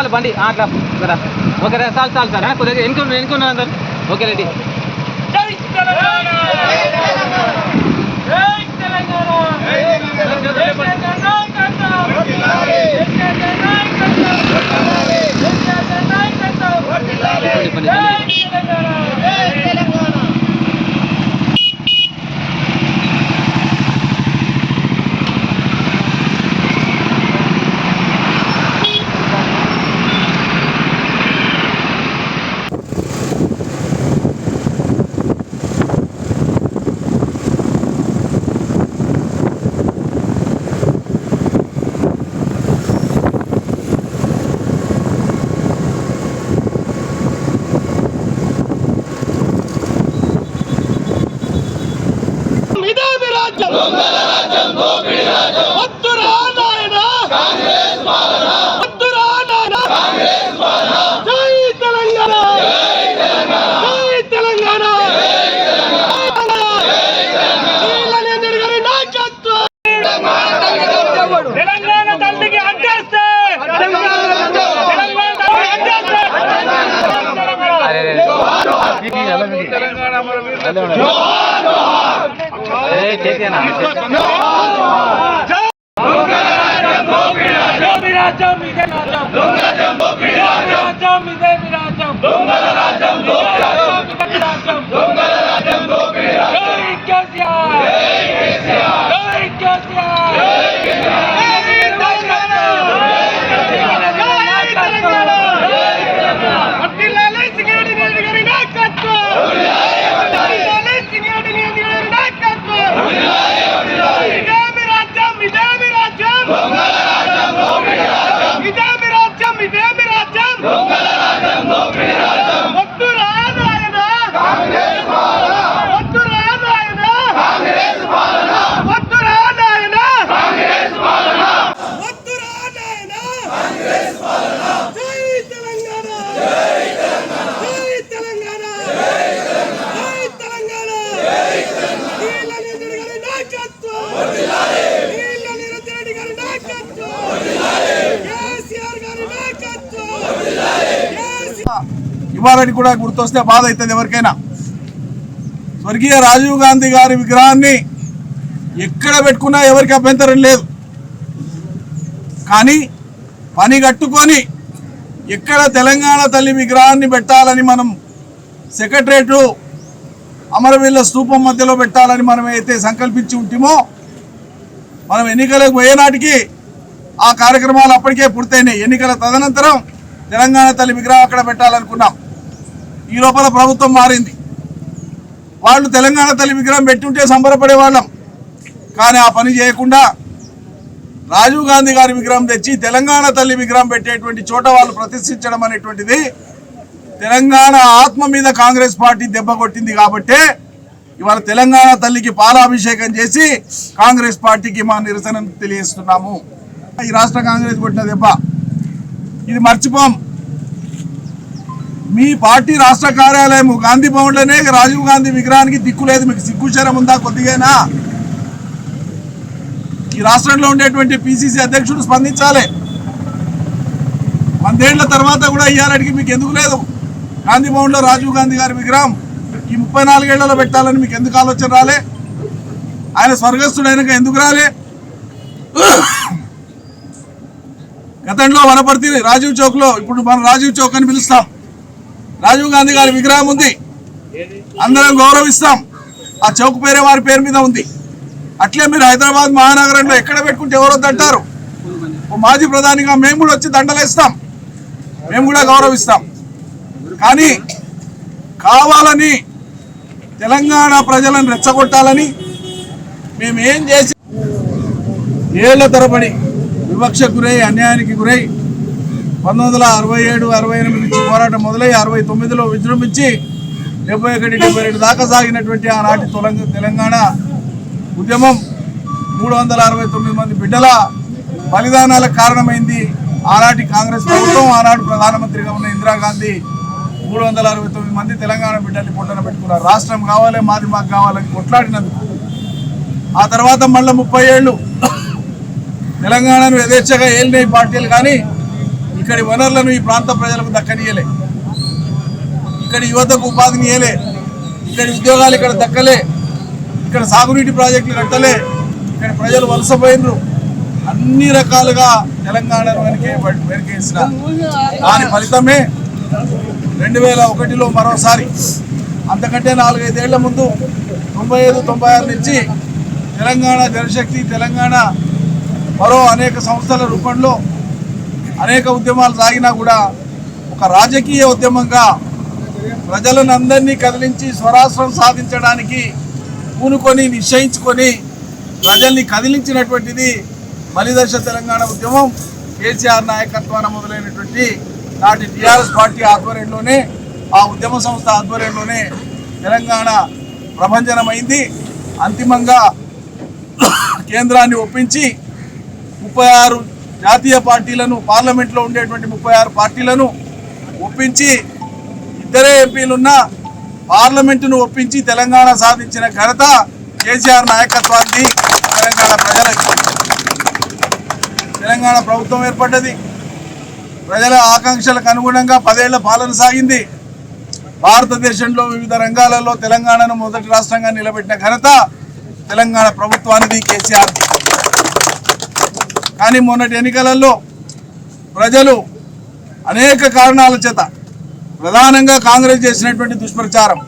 రావాలి బండి అట్లా కదా ఓకే చాలు చాలు సార్ కొద్దిగా ఎన్నుకున్నాను సార్ ఓకే రెడ్డి ఇవాళని కూడా గుర్తొస్తే బాధ అవుతుంది ఎవరికైనా. స్వర్గీయ రాజీవ్ గాంధీ గారి విగ్రహాన్ని ఎక్కడ పెట్టుకున్నా ఎవరికి అభ్యంతరం లేదు. కానీ పని కట్టుకొని ఎక్కడ తెలంగాణ తల్లి విగ్రహాన్ని పెట్టాలని మనం సెక్రటరేట్ అమరవీరుల స్తూపం మధ్యలో పెట్టాలని మనం అయితే సంకల్పించి ఉంటేమో మనం ఎన్నికలకు పోయేనాటికి ఆ కార్యక్రమాలు అప్పటికే పూర్తయినాయి. ఎన్నికల తదనంతరం తెలంగాణ తల్లి విగ్రహం అక్కడ పెట్టాలనుకున్నాం. ఈ లోపల ప్రభుత్వం మారింది. వాళ్ళు తెలంగాణ తల్లి విగ్రహం పెట్టుంటే సంబరపడే వాళ్ళం. కానీ ఆ పని చేయకుండా రాజీవ్ గాంధీ గారి విగ్రహం తెచ్చి తెలంగాణ తల్లి విగ్రహం పెట్టేటువంటి చోట వాళ్ళు ప్రతిష్ఠించడం అనేటువంటిది తెలంగాణ ఆత్మ మీద కాంగ్రెస్ పార్టీ దెబ్బ కొట్టింది. కాబట్టే ఇవాళ తెలంగాణ తల్లికి పాలాభిషేకం చేసి కాంగ్రెస్ పార్టీకి మా నిరసన తెలియజేస్తున్నాము. ఈ రాష్ట్ర కాంగ్రెస్ కొట్టిన దెబ్బ ఇది మర్చిపోం. మీ పార్టీ రాష్ట్ర కార్యాలయం గాంధీ భవన్లోనే రాజీవ్ గాంధీ విగ్రహానికి దిక్కు లేదు. మీకు సిగ్గుశరం ఉందా కొద్దిగైనా? ఈ రాష్ట్రంలో ఉండేటువంటి పిసిసి అధ్యక్షుడు స్పందించాలి. 100 ఏళ్ల తర్వాత కూడా ఇయ్యాలడికి మీకు ఎందుకు లేదు? గాంధీ భవన్లో రాజీవ్ గాంధీ గారి విగ్రహం ఈ 34 ఏళ్లలో పెట్టాలని మీకు ఎందుకు ఆలోచన రాలే? ఆయన స్వర్గస్థుడైనాక ఎందుకు రాలే? గతంలో వనపర్తి రాజీవ్ చౌక్లో, ఇప్పుడు మనం రాజీవ్ చౌక్ అని పిలుస్తాం, రాజీవ్ గాంధీ గారి విగ్రహం ఉంది. అందరం గౌరవిస్తాం. ఆ చౌక్ పేరే వారి పేరు మీద ఉంది. అట్లే మీరు హైదరాబాద్ మహానగరంలో ఎక్కడ పెట్టుకుంటే ఎవరొద్దు అంటారు? మాజీ ప్రధానిగా మేము కూడా వచ్చి దండలేస్తాం, మేము కూడా గౌరవిస్తాం. కానీ కావాలని తెలంగాణ ప్రజలను రెచ్చగొట్టాలని మేమేం చేసి ఏళ్ల తరబడి వివక్షకు గురై అన్యాయానికి గురై 1967, 68 నుంచి పోరాటం మొదలై 69లో విజృంభించి 71, 72 దాకా సాగినటువంటి ఆనాటి తెలంగాణ ఉద్యమం 369 మంది బిడ్డల బలిదానాలకు కారణమైంది ఆనాటి కాంగ్రెస్ ప్రభుత్వం. ఆనాడు ప్రధానమంత్రిగా ఉన్న ఇందిరాగాంధీ 369 మంది తెలంగాణ బిడ్డల్ని పొట్టన పెట్టుకున్నారు. రాష్ట్రం కావాలి, మాది మాకు కావాలని కొట్లాడినందుకు. ఆ తర్వాత మళ్ళీ 30 ఏళ్ళు తెలంగాణను యథేచ్ఛగా ఏలినాయి పార్టీలు. కానీ ఇక్కడి వనరులను ఈ ప్రాంత ప్రజలకు దక్కనీయలే, ఇక్కడి యువతకు ఉపాధినియలే, ఇక్కడి ఉద్యోగాలు ఇక్కడ దక్కలే, ఇక్కడ సాగునీటి ప్రాజెక్టులు కట్టలే, ఇక్కడ ప్రజలు వలసపోయినరు. అన్ని రకాలుగా తెలంగాణను వెనకేసిన దాని ఫలితమే 2001లో మరోసారి, అంతకంటే 4-5 ఏళ్ల ముందు 95-96 నుంచి తెలంగాణ జనశక్తి, తెలంగాణ మరో అనేక సంస్థల రూపంలో అనేక ఉద్యమాలు సాగినా కూడా ఒక రాజకీయ ఉద్యమంగా ప్రజలను అందరినీ కదిలించి స్వరాష్ట్రం సాధించడానికి పూనుకొని నిశ్చయించుకొని ప్రజల్ని కదిలించినటువంటిది బలిదశ తెలంగాణ ఉద్యమం. కేసీఆర్ నాయకత్వాన మొదలైనటువంటి నాటి టీఆర్ఎస్ పార్టీ ఆధ్వర్యంలోనే, ఆ ఉద్యమ సంస్థ ఆధ్వర్యంలోనే తెలంగాణ ప్రభంజనమైంది. అంతిమంగా కేంద్రాన్ని ఒప్పించి 36 జాతీయ పార్టీలను, పార్లమెంట్లో ఉండేటువంటి 36 పార్టీలను ఒప్పించి, 2 ఎంపీలున్న పార్లమెంటును ఒప్పించి తెలంగాణ సాధించిన ఘనత కేసీఆర్ నాయకత్వాన్ని తెలంగాణ ప్రజలకి. తెలంగాణ ప్రభుత్వం ఏర్పడ్డది. ప్రజల ఆకాంక్షలకు అనుగుణంగా 10 ఏళ్ల పాలన సాగింది. భారతదేశంలో వివిధ రంగాలలో తెలంగాణను మొదటి రాష్ట్రంగా నిలబెట్టిన ఘనత తెలంగాణ ప్రభుత్వానికి, కేసీఆర్. కానీ మొన్నటి ఎన్నికలలో ప్రజలు అనేక కారణాల చేత, ప్రధానంగా కాంగ్రెస్ చేసినటువంటి దుష్ప్రచారం,